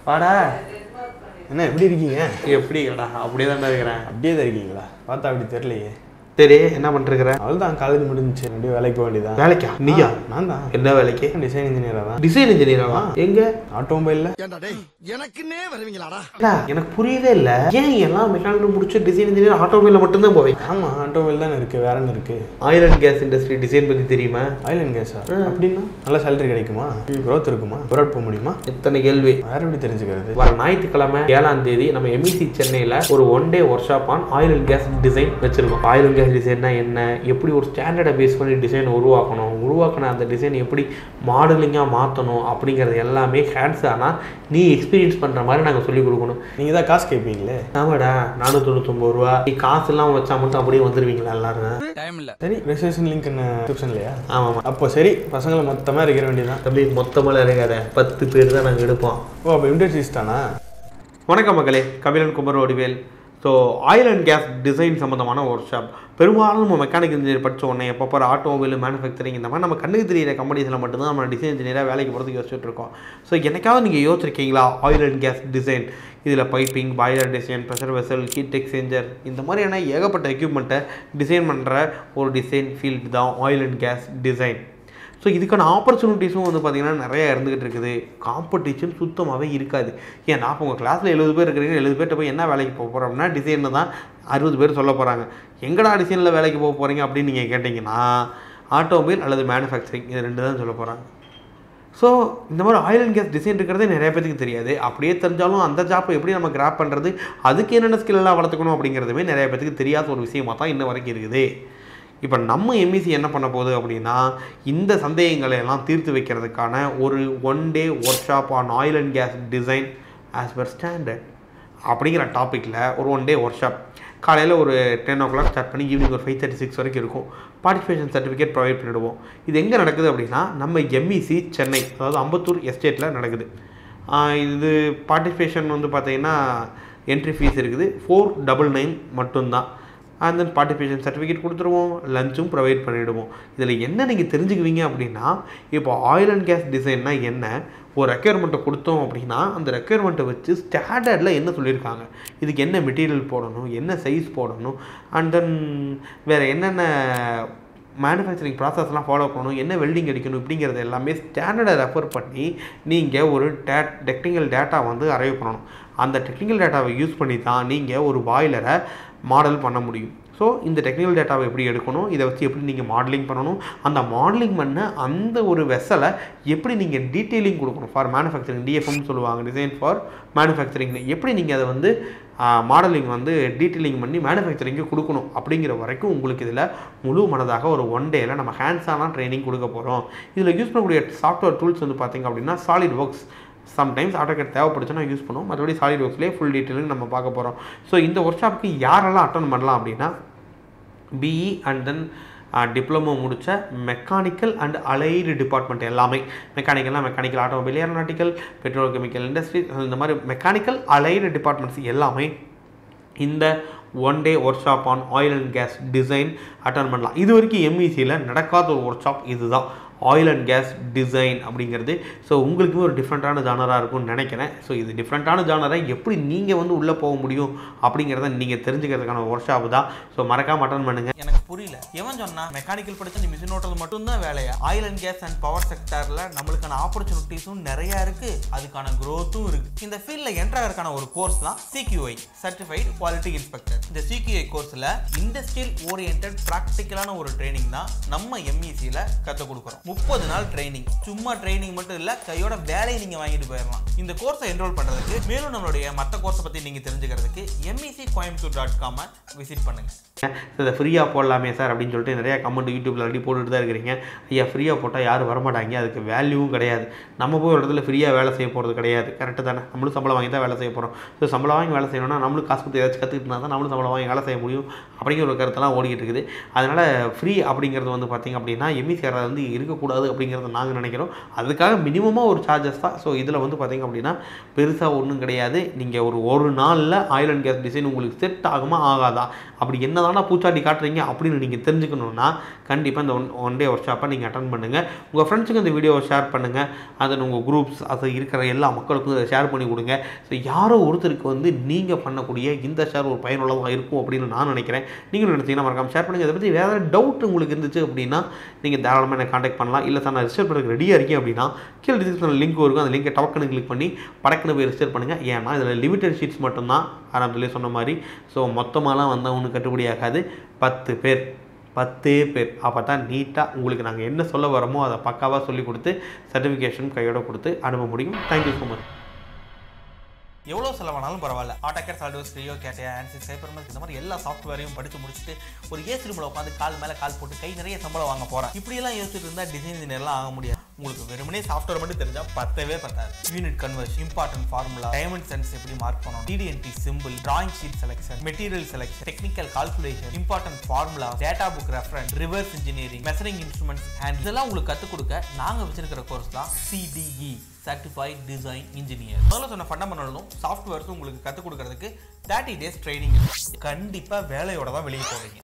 வாடா. என்ன எப்படி இருக்கீங்க? எப்படிடா? அப்படியே தான்டா இருக்கிறேன். அப்படியே தான் இருக்கீங்களா? பார்த்தா அப்படி தெரியலையே. சரி, என்ன பண்ணிருக்கிற? அவள்தான் காலேஜ் முடிஞ்சிச்சு, அப்படியே வேலைக்கு வேண்டியதான். வேலைக்கா? நீயா? நான் தான். என்ன வேலைக்கு? டிசைன் இன்ஜினியரா தான். டிசைன் இன்ஜினியரா? எங்க? ஆட்டோமொபைல்ல. எனக்குன்னே வருவீங்களாடா? எனக்கு புரியவே இல்ல, ஏன் எல்லாம் மெக்கானிக்கல் முடிச்சு டிசைன் இன்ஜினியர் ஆட்டோமொபைல்ல மட்டும் தான் போவீங்க? ஆமா, ஆட்டோமொபைல் தானே இருக்கு, வேற என்ன இருக்கு? Oil and gas industry design பத்தி தெரியுமா? ஆயில் அண்ட் கேஸா? அப்படின்னா நல்ல சேலரி கிடைக்குமா? growth இருக்குமா? ப்ராட் போக முடியுமா? எத்தனை கேள்வி. வேற எப்படி தெரிஞ்சுக்கிறது? வர ஞாயிற்றுக்கிழமை 7ஆம் தேதி நம்ம MEC சென்னையில ஒரு 1 day workshop on oil and gas design வச்சிருக்கோம். ஆயில் அண்ட் கேஸ் டிசைன்னா என்ன, எப்படி ஒரு ஸ்டாண்டர்டை பேஸ் பண்ணி டிசைன் உருவாக்கணும் அந்த டிசைன் எப்படி மாடலிங்காக மாற்றணும் அப்படிங்கிறது எல்லாமே ஹேண்ட்ஸ் ஆனால் நீ எக்ஸ்பீரியன்ஸ் பண்ணுற மாதிரி நாங்கள் சொல்லிக் கொடுக்கணும். நீங்கள் தான் காசு கேட்பீங்களே. ஆமாடா, 499 ரூபா. நீ காசு எல்லாம் வச்சா மட்டும் அப்படியே வந்துடுவீங்களா எல்லாரும்? டைம் இல்ல. சரி, ரெஜிஸ்ட்ரேஷன் லிங்க் என்ன டிஸ்கிரிப்ஷன் இல்லையா? ஆமாம். அப்போ சரி, பசங்களை மொத்தமாக இருக்கிற வேண்டியதான். தம்பி, மொத்தமாக இருக்காத, 10 பேர் தான் நாங்கள் எடுப்போம். ஓ, அப்போ இன்டர்வியூஸ் தானா? வணக்கம் மக்களே, Kabilan Kumar Vadivel. So oil and gas design சம்மந்தமான ஒர்க் ஷாப். பெரும்பாலும் நம்ம மெக்கானிக்கல் இன்ஜினியர் படித்த உடனே எப்போ போகிற ஆட்டோமொபைல் மேனுஃபேக்சரிங் இந்த மாதிரி நம்ம கண்ணுக்கு தெரியிற கம்பெனிஸில் மட்டும்தான் நம்ம டிசைன் இன்ஜினியராக வேலைக்கு போகிறதுக்கு யோசிச்சுட்டு இருக்கோம். ஸோ என்னைக்காவது நீங்கள் யோசிச்சிருக்கீங்களா ஆயில் அண்ட் கேஸ் டிசைன்? இதில் piping, boiler design, pressure vessel, heat exchanger, இந்த மாதிரியான ஏகப்பட்ட எக்யூப்மெண்ட்டை டிசைன் பண்ணுற ஒரு டிசைன் ஃபீல்டு தான் oil and gas design. So இதுக்கான ஆப்பர்ச்சுனிட்டிஸும் வந்து பார்த்திங்கன்னா நிறையா இருந்துகிட்டு இருக்குது. காம்படிஷன் சுத்தமாகவே இருக்காது. ஏன்னா இப்போ உங்கள் கிளாஸில் 70 பேர் இருக்கிறீங்க, 70 பேர்கிட்ட போய் என்ன வேலைக்கு போக போகிறோம் அப்படின்னா டிசைனில் தான் 60 பேர் சொல்ல போகிறாங்க. எங்கடா டிசைனில் வேலைக்கு போக போகிறீங்க அப்படின்னு நீங்கள் கேட்டிங்கன்னா ஆட்டோமொபைல் அல்லது மேனுஃபேக்சரிங், இது 2 தான் சொல்ல போகிறாங்க. ஸோ இந்த மாதிரி ஆயில் அண்ட் கேஸ் டிசைன் இருக்கிறதே நிறைய பேருக்கு தெரியாது. அப்படியே தெரிஞ்சாலும் அந்த ஜாப்பை எப்படி நம்ம கிராப் பண்ணுறது, அதுக்கு என்னென்ன ஸ்கில்லாம் வளர்த்துக்கணும் அப்படிங்கிறதுமே நிறைய பேருக்கு தெரியாத ஒரு விஷயமாக தான் இன்ன வரைக்கும் இருக்குது. இப்போ நம்ம MEC என்ன பண்ண போகுது அப்படின்னா, இந்த சந்தேகங்களை எல்லாம் தீர்த்து வைக்கிறதுக்கான ஒரு 1 day workshop on oil and gas design as per standard அப்படிங்கிற டாப்பிக்கில் ஒரு 1 day ஒர்க் ஷாப். காலையில் ஒரு 10 o'clock ஸ்டார்ட் பண்ணி ஈவினிங் ஒரு 5:36 வரைக்கும் இருக்கும். பார்ட்டிசிபேஷன் சர்டிஃபிகேட் ப்ரொவைட் பண்ணிவிடுவோம். இது எங்கே நடக்குது அப்படின்னா நம்ம MEC சென்னை, அதாவது அம்பத்தூர் எஸ்டேட்டில் நடக்குது. இது பார்ட்டிசிபேஷன் வந்து பார்த்திங்கன்னா என்ட்ரி ஃபீஸ் இருக்குது 499 மட்டும்தான். அண்ட் தென் பார்ட்டிசிபேஷன் சர்டிஃபிகேட் கொடுத்துருவோம், லஞ்சும் ப்ரொவைட் பண்ணிவிடுவோம். இதில் என்ன நீங்கள் தெரிஞ்சுக்குவீங்க அப்படின்னா, இப்போ ஆயில் அண்ட் கேஸ் டிசைன்னா என்ன, ஒரு ரெக்யர்மெண்ட்டை கொடுத்தோம் அப்படின்னா அந்த ரெக்யர்மெண்ட்டை வச்சு ஸ்டாண்டர்டில் என்ன சொல்லியிருக்காங்க, இதுக்கு என்ன மெட்டீரியல் போடணும், என்ன சைஸ் போடணும், அண்ட் தென் வேறு என்னென்ன மேனுஃபேக்சரிங் ப்ராசஸ்லாம் ஃபாலோ பண்ணணும், என்ன வெல்டிங் அடிக்கணும், இப்படிங்கிறது எல்லாமே ஸ்டாண்டர்டை ரெஃபர் பண்ணி நீங்கள் ஒரு டெக்னிக்கல் டேட்டா வந்து அரைவ் பண்ணணும். அந்த டெக்னிக்கல் டேட்டாவை யூஸ் பண்ணி தான் நீங்கள் ஒரு பாய்லரை மாடல் பண்ண முடியும். ஸோ இந்த டெக்னிக்கல் டேட்டாவை எப்படி எடுக்கணும், இதை வச்சு எப்படி நீங்கள் மாடலிங் பண்ணணும், அந்த மாடலிங் பண்ண அந்த ஒரு வெசலை எப்படி நீங்கள் டீட்டெயிலிங் கொடுக்கணும் ஃபார் மேனுஃபேக்சரிங், DFM சொல்லுவாங்க, டிசைன் ஃபார் மேனுஃபேக்சரிங், எப்படி நீங்கள் அதை வந்து மாடலிங் வந்து டீட்டெயிலிங் பண்ணி மேனுஃபேக்சரிங்கு கொடுக்கணும் அப்படிங்கிற வரைக்கும் உங்களுக்கு இதில் முழு மனதாக ஒரு 1 day நம்ம ஹேண்ட்ஸான ட்ரைனிங் கொடுக்க போகிறோம். இதில் யூஸ் பண்ணக்கூடிய சாஃப்ட்வேர் டூல்ஸ் வந்து பார்த்திங்க அப்படின்னா சாலிட் ஒர்க்ஸ், சம்டைம்ஸ் ஆட்டோகேட் தேவைப்படுச்சுன்னா யூஸ் பண்ணுவோம். மற்றபடி சாலிட் ஒர்க்ஸ்லேயே ஃபுல் டீட்டெயிலிங் நம்ம பார்க்க போகிறோம். ஸோ இந்த ஒர்க் ஷாப்புக்கு யாரெல்லாம் அட்டன் பண்ணலாம் அப்படின்னா, BE அண்ட் தென் டிப்ளமோ முடித்த மெக்கானிக்கல் அண்ட் அலைடு டிபார்ட்மெண்ட் எல்லாமே. Mechanical automobile, aeronautical, petrol chemical industry, இந்த மாதிரி மெக்கானிக்கல் அலைடு டிபார்ட்மெண்ட்ஸ் எல்லாமே இந்த 1 day workshop on oil and gas design attend பண்ணலாம். இது வரைக்கும் MECயில் நடக்காத ஒரு ஒர்க் ஷாப் இதுதான், ஆயில் அண்ட் கேஸ் டிசைன் அப்படிங்கிறது. ஸோ உங்களுக்குமே ஒரு டிஃப்ரெண்ட்டான ஜானராக இருக்கும்னு நினைக்கிறேன். ஸோ இது டிஃப்ரெண்ட்டான ஜானரை எப்படி நீங்கள் வந்து உள்ளே போக முடியும் அப்படிங்கிறத நீங்கள் தெரிஞ்சுக்கிறதுக்கான ஒர்க் ஷாப் தான். ஸோ மறக்காம அட்டன் பண்ணுங்கள். எனக்கு புரியல, எவன் சொன்னா மெக்கானிக்கல் படிச்சு நீ மிஷின் ஓட்டுறது மட்டும்தான் வேலையா? Oil and gas and power செக்டர்ல நம்மளுக்கான ஆப்பர்ச்சுனிட்டிஸும் நிறைய இருக்கு, அதுக்கான growth-உம் இருக்கு. இந்த ஃபீல்ட்ல என்டர் ஆகிறதுக்கான ஒரு கோர்ஸ் தான் CQI, சர்டிஃபைட் குவாலிட்டி இன்ஸ்பெக்டர். இந்த CQI கோர்ஸ்ல இண்டஸ்ட்ரியல் ஓரியன்டட் ப்ராக்டிக்கலான ஒரு ட்ரைனிங் தான் நம்ம MECயில் கற்றுக் கொடுக்குறோம். 30 நாள் ட்ரைனிங், சும்மா ட்ரைனிங் மட்டும் இல்லை, கையோட வேலையை நீங்கள் வாங்கிட்டு போயிடலாம். இந்த கோர்ஸை என்ரோல் பண்ணுறதுக்கு, மேலும் நம்மளுடைய மற்ற கோர்ஸை பற்றி நீங்கள் தெரிஞ்சுக்கிறதுக்கு MECcoimbatore.com விசிட் பண்ணுங்கள். இதை ஃப்ரீயாக போடலாமே சார் அப்படின்னு சொல்லிட்டு நிறையா கமெண்ட் யூடியூப்பில் ஆல்ரெடி போட்டுட்டு தான் இருக்கிறீங்க. ஐயா, ஃப்ரீயாக போட்டால் யாரும் வரமாட்டாங்க, அதுக்கு வேல்யூவும் கிடையாது. நம்ம போய் ஒரு இடத்துல ஃப்ரீயாக வேலை செய்ய போகிறது கிடையாது, கரெக்டு தானே? நம்மளும் சம்பளம் வாங்கி தான் வேலை செய்ய போகிறோம். ஸோ சம்பளம் வாங்கி வேலை செய்யணும்னா நம்மளும் காசு கொடுத்து ஏதாச்சும் கற்றுக்கிட்டு தான் நம்மளும் சம்பளம் வாங்கி வேலை செய்ய முடியும் அப்படிங்கிற ஒரு கருத்தெல்லாம் ஓடிக்கிட்டு இருக்குது. அதனால் ஃப்ரீ அப்படிங்கிறது வந்து பார்த்திங்க அப்படின்னா MEC வந்து இருக்க இருக்கக்கூடாது அப்படிங்கிறத நாங்கள் நினைக்கிறோம். அதுக்காக மினிமமாக ஒரு சார்ஜஸ் தான். ஸோ இதில் வந்து பார்த்திங்க அப்படின்னா பெருசாக ஒன்றும் கிடையாது. நீங்கள் ஒரு நாளில் ஆயில் அண்ட் கேஸ் டிசைன் உங்களுக்கு செட் ஆகுமா ஆகாதா, அப்படி என்ன தானே பூச்சாட்டி காட்டுறீங்க அப்படின்னு நீங்கள் தெரிஞ்சுக்கணுன்னா கண்டிப்பாக இந்த ஒன் டே ஒர்க் ஷாப்பை நீங்கள் அட்டன் பண்ணுங்கள். உங்கள் ஃப்ரெண்ட்ஸுக்கு இந்த வீடியோவை ஷேர் பண்ணுங்கள். அதை உங்கள் குரூப்ஸ் அது இருக்கிற எல்லா மக்களுக்கும் இதை ஷேர் பண்ணி கொடுங்க. ஸோ யாரோ ஒருத்தருக்கு வந்து நீங்கள் பண்ணக்கூடிய இந்த ஷேர் ஒரு பயனுள்ளதாக இருக்கும் அப்படின்னு நான் நினைக்கிறேன். நீங்களும் நினைச்சீங்கன்னா மறக்காம ஷேர் பண்ணுங்கள். இதை பற்றி வேறு டவுட் உங்களுக்கு இருந்துச்சு அப்படின்னா நீங்கள் தாராளமாக என்னை காண்டாக்ட் பண்ணலாம். இல்லை சார் நான் ரிஜிஸ்டர் பண்ணுறதுக்கு ரெடியாக இருக்கேன் அப்படின்னா கீழே டிஸ்கிரிப்ஷனில் லிங்க் இருக்கும். அந்த லிங்கை டவக்குன்னு கிளிக் பண்ணி படக்குன்னு போய் ரிஜிஸ்டர் பண்ணுங்கள். ஏன்னா இதில் லிமிட்டட் ஷீட்ஸ் மட்டும்தான் ஆரம்பத்திலே சொன்ன மாதிரி. ஸோ மொத்தமாலாம் வந்தால் ஒன்றும் கட்டுப்படி ஆகாது. 10 பேர் அப்போ தான் நீட்டாக உங்களுக்கு நாங்கள் என்ன சொல்ல வரோமோ அதை பக்காவாக சொல்லி கொடுத்து சர்டிஃபிகேஷன் கையோட கொடுத்து அனுப்ப முடியும். Thank you so much. எவ்வளோ செலவானாலும் பரவாயில்ல, ஆட்டோகேட், சால்டோஸ், கிரியோ, கேட்டியா, ஆன்சி, சைபர்மேக்ஸ் இந்த மாதிரி எல்லா சாஃப்ட்வேரையும் படித்து முடிச்சுட்டு ஒரு ஏசி ரூமில் உட்காந்து கால் மேலே கால் போட்டு கை நிறைய சம்பளம் வாங்க போகிறேன் இப்படியெல்லாம் யோசிச்சுட்டு இருந்தால் டிசைன் இன்ஜினியர்லாம் ஆக முடியாது. உங்களுக்கு வெறுமனே சாஃப்ட்வேர் மட்டும் தெரிஞ்சால் பத்தவே பத்தாது. Unit conversion, important formula, dimensions எப்படி மார்க் பண்ணணும், டிடிஎன்டி symbol, drawing sheet selection, material selection, technical calculation, important formula, data book reference, reverse engineering, measuring instruments and இதெல்லாம் உங்களுக்கு கற்றுக் கொடுக்க நாங்கள் வச்சிருக்கிற கோர்ஸ் தான் CDE சர்டிஃபைட் டிசைன் இன்ஜினியர். முதல்ல சொன்ன ஃபண்டமெண்டலும் சாஃப்ட்வேர்ஸும் உங்களுக்கு கற்றுக் கொடுக்கறதுக்கு 30 days ட்ரைனிங். கண்டிப்பாக வேலையோட தான் வெளியே போவீங்க.